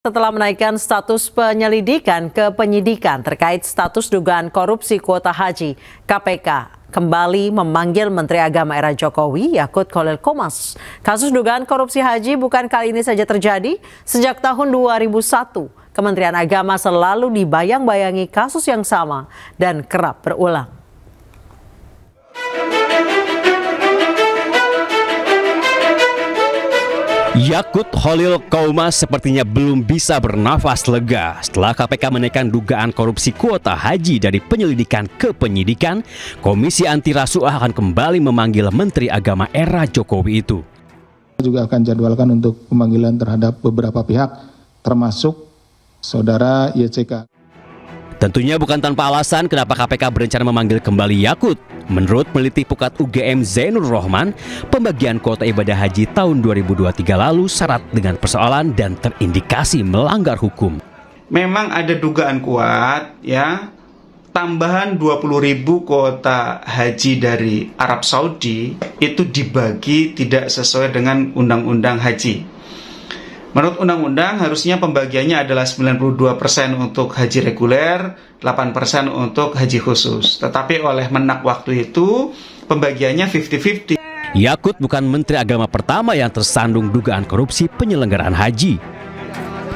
Setelah menaikkan status penyelidikan ke penyidikan terkait status dugaan korupsi kuota haji, KPK kembali memanggil Menteri Agama era Jokowi, Yakut Khalil Qomas. Kasus dugaan korupsi haji bukan kali ini saja terjadi. Sejak tahun 2001, Kementerian Agama selalu dibayang-bayangi kasus yang sama dan kerap berulang. Yakut Khalil Qomas sepertinya belum bisa bernafas lega setelah KPK menaikkan dugaan korupsi kuota haji dari penyelidikan ke penyidikan. Komisi Anti Rasuah akan kembali memanggil Menteri Agama era Jokowi itu. Juga akan jadwalkan untuk pemanggilan terhadap beberapa pihak, termasuk saudara YCK. Tentunya bukan tanpa alasan kenapa KPK berencana memanggil kembali Yakut. Menurut peneliti Pukat UGM Zainur Rohman, pembagian kuota ibadah haji tahun 2023 lalu syarat dengan persoalan dan terindikasi melanggar hukum. Memang ada dugaan kuat ya, tambahan 20.000 kuota haji dari Arab Saudi itu dibagi tidak sesuai dengan undang-undang haji. Menurut undang-undang harusnya pembagiannya adalah 92% untuk haji reguler, 8% untuk haji khusus. Tetapi oleh Menak waktu itu pembagiannya 50-50. Yakut bukan Menteri Agama pertama yang tersandung dugaan korupsi penyelenggaraan haji.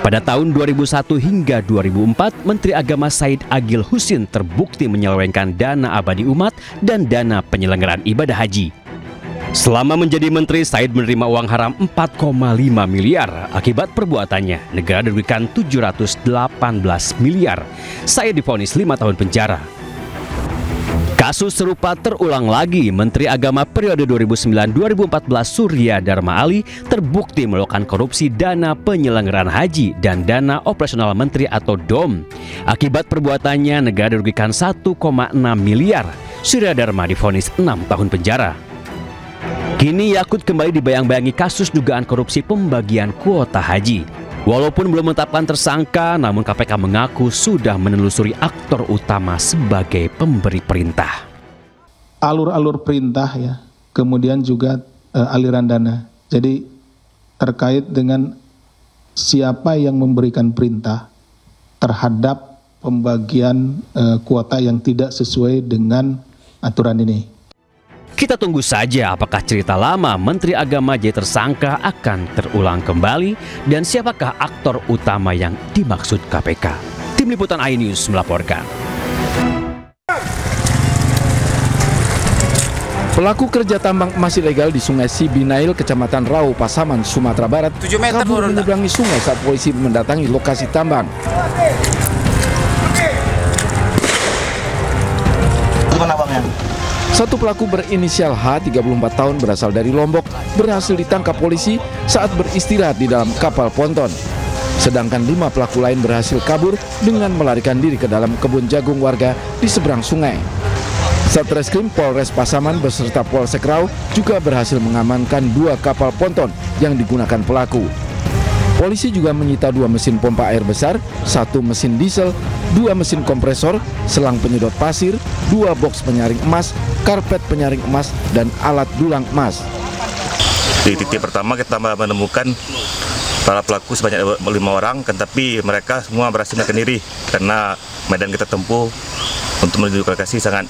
Pada tahun 2001 hingga 2004, Menteri Agama Said Agil Husin terbukti menyelewengkan dana abadi umat dan dana penyelenggaraan ibadah haji. Selama menjadi menteri, Said menerima uang haram 4,5 miliar. Akibat perbuatannya, negara dirugikan 718 miliar. Said divonis 5 tahun penjara. Kasus serupa terulang lagi. Menteri Agama periode 2009-2014 Surya Dharma Ali terbukti melakukan korupsi dana penyelenggaraan haji dan dana operasional menteri atau DOM. Akibat perbuatannya, negara dirugikan 1,6 miliar. Surya Dharma divonis 6 tahun penjara. Kini Yakut kembali dibayang-bayangi kasus dugaan korupsi pembagian kuota haji. Walaupun belum menetapkan tersangka, namun KPK mengaku sudah menelusuri aktor utama sebagai pemberi perintah. Alur-alur perintah ya, kemudian juga aliran dana. Jadi terkait dengan siapa yang memberikan perintah terhadap pembagian kuota yang tidak sesuai dengan aturan ini. Kita tunggu saja apakah cerita lama Menteri Agama jadi tersangka akan terulang kembali dan siapakah aktor utama yang dimaksud KPK. Tim Liputan iNews melaporkan. Pelaku kerja tambang emas ilegal di Sungai Sibinail, Kecamatan Rau, Pasaman, Sumatera Barat, kabur menyeberangi sungai saat polisi mendatangi lokasi tambang. Satu pelaku berinisial H, 34 tahun, berasal dari Lombok, berhasil ditangkap polisi saat beristirahat di dalam kapal ponton. Sedangkan 5 pelaku lain berhasil kabur dengan melarikan diri ke dalam kebun jagung warga di seberang sungai. Satreskrim Polres Pasaman beserta Polsek Rau juga berhasil mengamankan 2 kapal ponton yang digunakan pelaku. Polisi juga menyita 2 mesin pompa air besar, 1 mesin diesel, 2 mesin kompresor, selang penyedot pasir, 2 boks penyaring emas, karpet penyaring emas, dan alat dulang emas. Di titik pertama kita menemukan para pelaku sebanyak 5 orang, tetapi mereka semua berhasil melarikan diri karena medan kita tempuh untuk menuju lokasi sangat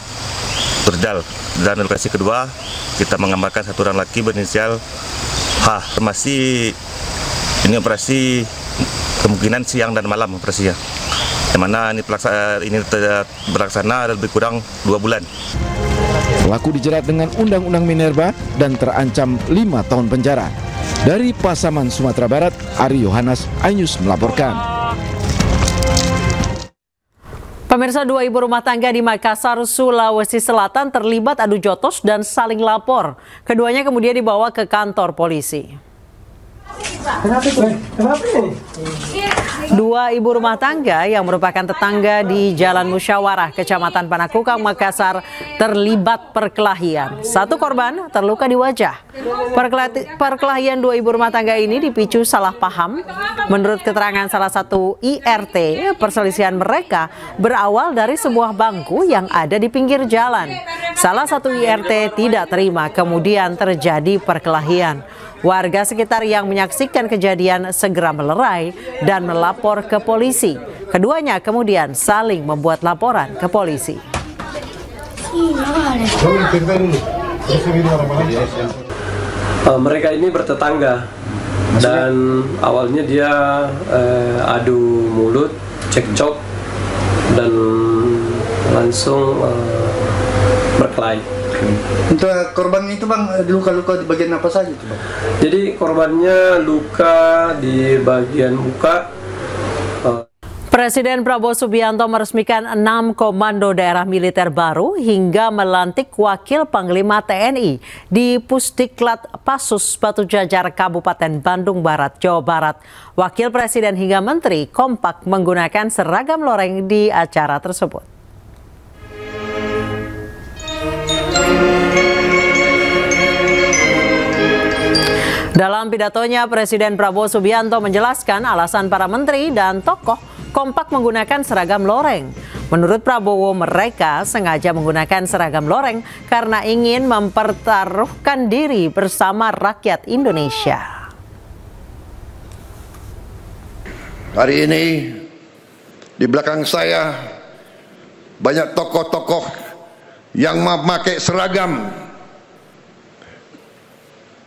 berdal. Dan lokasi kedua kita mengamankan 1 orang laki berinisial H. Masih ini operasi kemungkinan siang dan malam operasinya. Yang mana ini berlaksana lebih kurang 2 bulan. Pelaku dijerat dengan Undang-Undang Minerba dan terancam 5 tahun penjara. Dari Pasaman, Sumatera Barat, Ari Yohanes, iNews melaporkan. Pemirsa, 2 ibu rumah tangga di Makassar, Sulawesi Selatan terlibat adu jotos dan saling lapor. Keduanya kemudian dibawa ke kantor polisi. 2 ibu rumah tangga yang merupakan tetangga di Jalan Musyawarah, Kecamatan Panakukang, Makassar, terlibat perkelahian. 1 korban terluka di wajah. Perkelahian 2 ibu rumah tangga ini dipicu salah paham. Menurut keterangan salah satu IRT, perselisihan mereka berawal dari sebuah bangku yang ada di pinggir jalan. Salah satu IRT tidak terima, kemudian terjadi perkelahian. Warga sekitar yang menyaksikan kejadian segera melerai dan melapor ke polisi. Keduanya kemudian saling membuat laporan ke polisi. Mereka ini bertetangga dan awalnya dia adu mulut, cekcok, dan langsung berkelahi. Untuk korban itu Bang, luka-luka di bagian apa saja itu Bang? Jadi korbannya luka di bagian muka. Presiden Prabowo Subianto meresmikan 6 komando daerah militer baru hingga melantik Wakil Panglima TNI di Pusdiklat Pasus Batu Jajar, Kabupaten Bandung Barat, Jawa Barat. Wakil Presiden hingga Menteri kompak menggunakan seragam loreng di acara tersebut. Dalam pidatonya, Presiden Prabowo Subianto menjelaskan alasan para menteri dan tokoh kompak menggunakan seragam loreng. Menurut Prabowo, mereka sengaja menggunakan seragam loreng karena ingin mempertaruhkan diri bersama rakyat Indonesia. Hari ini di belakang saya banyak tokoh-tokoh yang memakai seragam.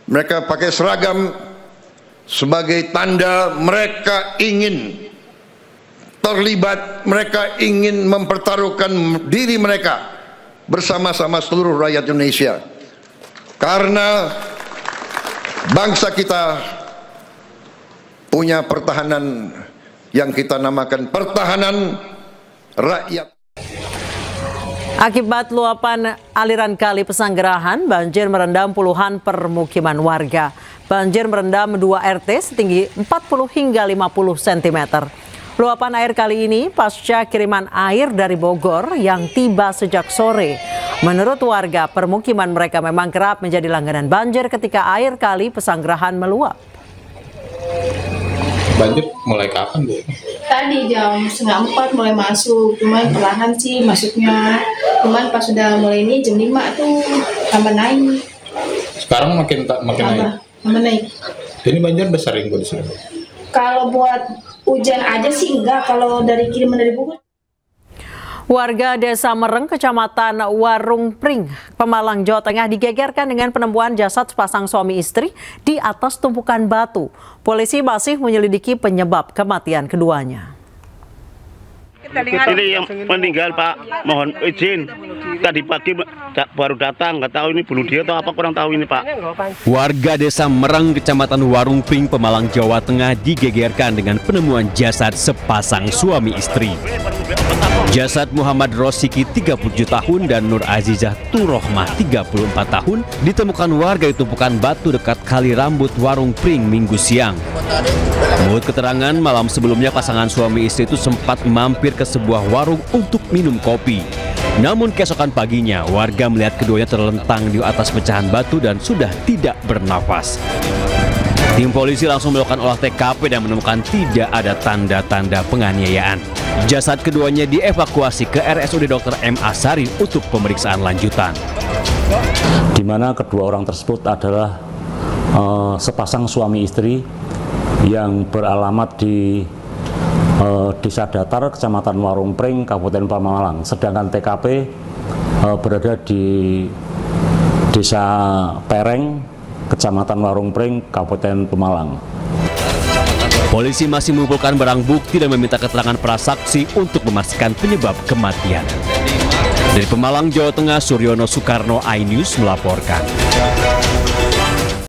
Mereka pakai seragam sebagai tanda mereka ingin terlibat, mereka ingin mempertaruhkan diri mereka bersama-sama seluruh rakyat Indonesia. Karena bangsa kita punya pertahanan yang kita namakan pertahanan rakyat. Akibat luapan aliran kali Pesanggerahan, banjir merendam puluhan permukiman warga. Banjir merendam 2 RT setinggi 40 hingga 50 cm. Luapan air kali ini pasca kiriman air dari Bogor yang tiba sejak sore. Menurut warga, permukiman mereka memang kerap menjadi langganan banjir ketika air kali Pesanggerahan meluap. Banjir mulai kapan, Bu? Tadi jam 3:30 mulai masuk, cuman perlahan sih masuknya. Cuman pas sudah mulai ini jam 5 tuh tambah naik. Sekarang makin naik. Tambah naik. Ini banjir udah sering Bu di sini. Kalau buat hujan aja sih enggak, kalau dari kiriman dari Bogor. Warga Desa Mereng, Kecamatan Warung Pring, Pemalang, Jawa Tengah digegerkan dengan penemuan jasad sepasang suami istri di atas tumpukan batu. Polisi masih menyelidiki penyebab kematian keduanya. Ini yang meninggal Pak, mohon izin. Tadi pagi baru datang, nggak tahu ini bunuh dia atau apa, kurang tahu ini Pak. Warga Desa Mereng, Kecamatan Warung Pring, Pemalang, Jawa Tengah digegerkan dengan penemuan jasad sepasang suami istri. Jasad Muhammad Rosiki 37 tahun dan Nur Azizah Turohmah 34 tahun ditemukan warga di tumpukan batu dekat Kali Rambut Warung Pring Minggu siang. Menurut keterangan, malam sebelumnya pasangan suami istri itu sempat mampir ke sebuah warung untuk minum kopi. Namun keesokan paginya, warga melihat keduanya terlentang di atas pecahan batu dan sudah tidak bernafas. Tim polisi langsung melakukan olah TKP dan menemukan tidak ada tanda-tanda penganiayaan. Jasad keduanya dievakuasi ke RSUD Dr. M. Asari untuk pemeriksaan lanjutan. Di mana kedua orang tersebut adalah sepasang suami istri yang beralamat di Desa Datar, Kecamatan Warung Pring, Kabupaten Pemalang. Sedangkan TKP berada di Desa Pereng, Kecamatan Warung Pring, Kabupaten Pemalang. Polisi masih mengumpulkan barang bukti dan meminta keterangan para saksi untuk memastikan penyebab kematian. Dari Pemalang, Jawa Tengah, Suryono Soekarno, iNews melaporkan.